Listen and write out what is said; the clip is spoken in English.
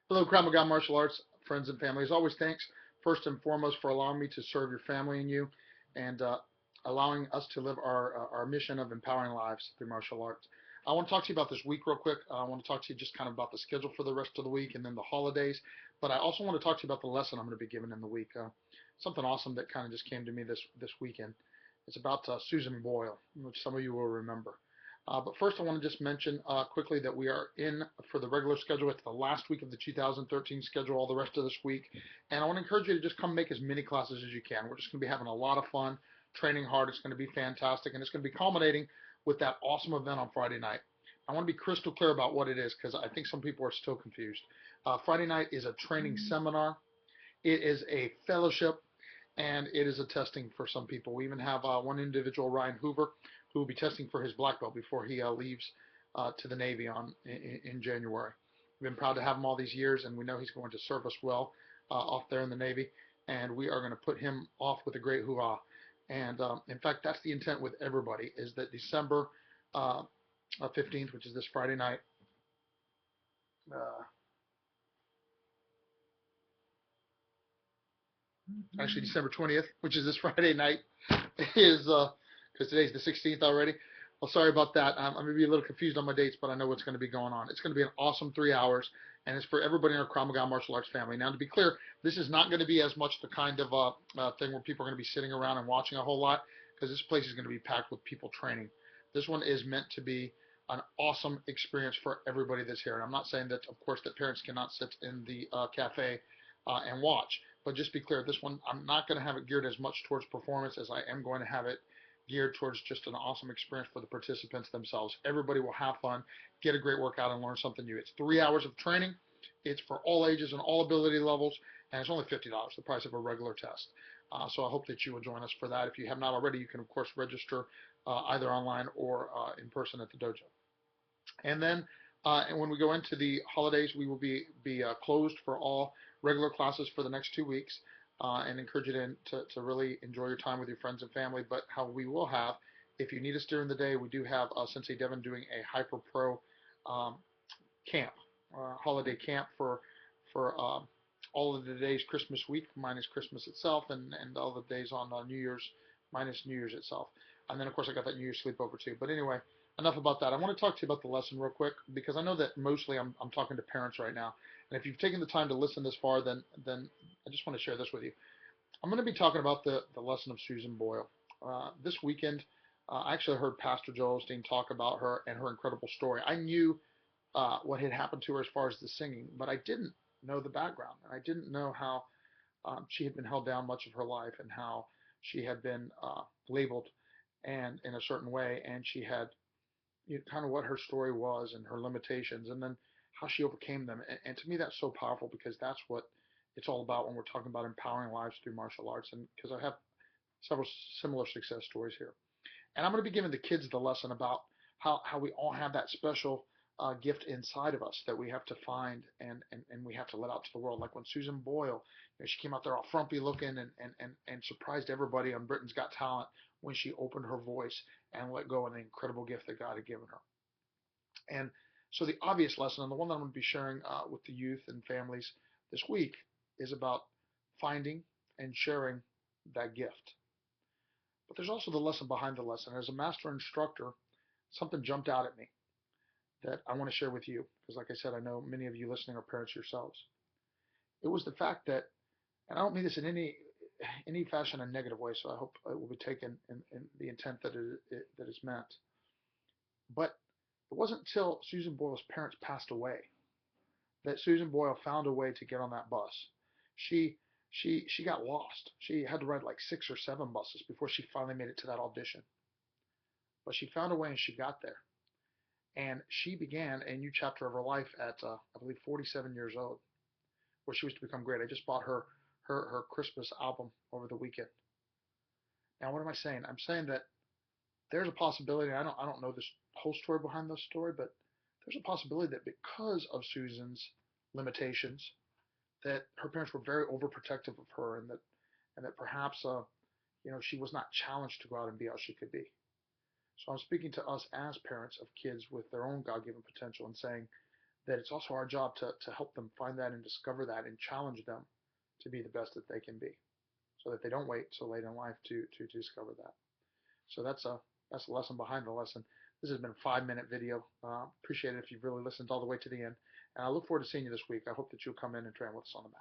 Hello, Krav Maga Martial Arts friends and family. As always, thanks first and foremost for allowing me to serve your family and you, and allowing us to live our mission of empowering lives through martial arts. I want to talk to you about this week real quick. I want to talk to you just kind of about the schedule for the rest of the week and then the holidays. But I also want to talk to you about the lesson I'm going to be giving in the week. Something awesome that kind of just came to me this weekend. It's about Susan Boyle, which some of you will remember. But first, I want to just mention quickly that we are in for the regular schedule. It's the last week of the 2013 schedule, all the rest of this week. And I want to encourage you to just come make as many classes as you can. We're just going to be having a lot of fun, training hard. It's going to be fantastic. And it's going to be culminating with that awesome event on Friday night. I want to be crystal clear about what it is because I think some people are still confused. Friday night is a training seminar. It is a fellowship, and it is a testing for some people. We even have one individual, Ryan Hoover, who will be testing for his black belt before he leaves to the Navy in January. We've been proud to have him all these years, and we know he's going to serve us well off there in the Navy, and we are going to put him off with a great hoo-ha. And in fact, that's the intent with everybody, is that December uh, 15th, which is this Friday night, uh, actually December 20th, which is this Friday night, is because today's the 16th already. Well, sorry about that. I'm going to be a little confused on my dates, but I know what's going to be going on. It's going to be an awesome 3 hours, and it's for everybody in our Krav Maga martial arts family. Now, to be clear, this is not going to be as much the kind of thing where people are going to be sitting around and watching a whole lot, because this place is going to be packed with people training. This one is meant to be an awesome experience for everybody that's here. And I'm not saying that, of course, that parents cannot sit in the cafe and watch. But just be clear, this one, I'm not going to have it geared as much towards performance as I am going to have it geared towards just an awesome experience for the participants themselves. Everybody will have fun, get a great workout, and learn something new. It's 3 hours of training. It's for all ages and all ability levels, and it's only $50, the price of a regular test. So I hope that you will join us for that. If you have not already, you can, of course, register either online or in person at the dojo. And then and when we go into the holidays, we will be closed for all regular classes for the next 2 weeks, and encourage you to really enjoy your time with your friends and family. But how we will have, if you need us during the day, we do have Sensei Devin doing a Hyper Pro um, camp, holiday camp for all of the days Christmas week minus Christmas itself, and all the days on New Year's minus New Year's itself. And then of course I got that New Year's sleepover too. But anyway, enough about that. I want to talk to you about the lesson real quick because I know that mostly I'm talking to parents right now. And if you've taken the time to listen this far, then I just want to share this with you. I'm going to be talking about the lesson of Susan Boyle. This weekend, I actually heard Pastor Joel Osteen talk about her and her incredible story. I knew what had happened to her as far as the singing, but I didn't know the background, and I didn't know how she had been held down much of her life, and how she had been labeled and in a certain way, and she had, you know, kind of what her story was and her limitations, and then how she overcame them. And to me, that's so powerful because that's what it's all about when we're talking about empowering lives through martial arts. And because I have several similar success stories here. And I'm going to be giving the kids the lesson about how we all have that special gift inside of us that we have to find, and we have to let out to the world. Like when Susan Boyle, you know, she came out there all frumpy looking and surprised everybody on Britain's Got Talent when she opened her voice and let go of the incredible gift that God had given her. And so the obvious lesson, and the one that I'm going to be sharing with the youth and families this week, is about finding and sharing that gift. But there's also the lesson behind the lesson. As a master instructor, something jumped out at me that I want to share with you, because like I said, I know many of you listening are parents yourselves. It was the fact that, and I don't mean this in any fashion a negative way, so I hope it will be taken in the intent that is meant. But it wasn't until Susan Boyle's parents passed away that Susan Boyle found a way to get on that bus. She she got lost. She had to ride like 6 or 7 buses before she finally made it to that audition. But she found a way and she got there. And she began a new chapter of her life at I believe 47 years old, where she was to become great. I just bought her Christmas album over the weekend. Now what am I saying? I'm saying that there's a possibility. I don't know this whole story behind this story, but there's a possibility that because of Susan's limitations, that her parents were very overprotective of her, and that perhaps she was not challenged to go out and be all she could be. So I'm speaking to us as parents of kids with their own God-given potential and saying that it's also our job to help them find that and discover that and challenge them to be the best that they can be, so that they don't wait so late in life to discover that. So that's a lesson behind the lesson. This has been a 5-minute video. Appreciate it if you've really listened all the way to the end. And I look forward to seeing you this week. I hope that you'll come in and train with us on the mat.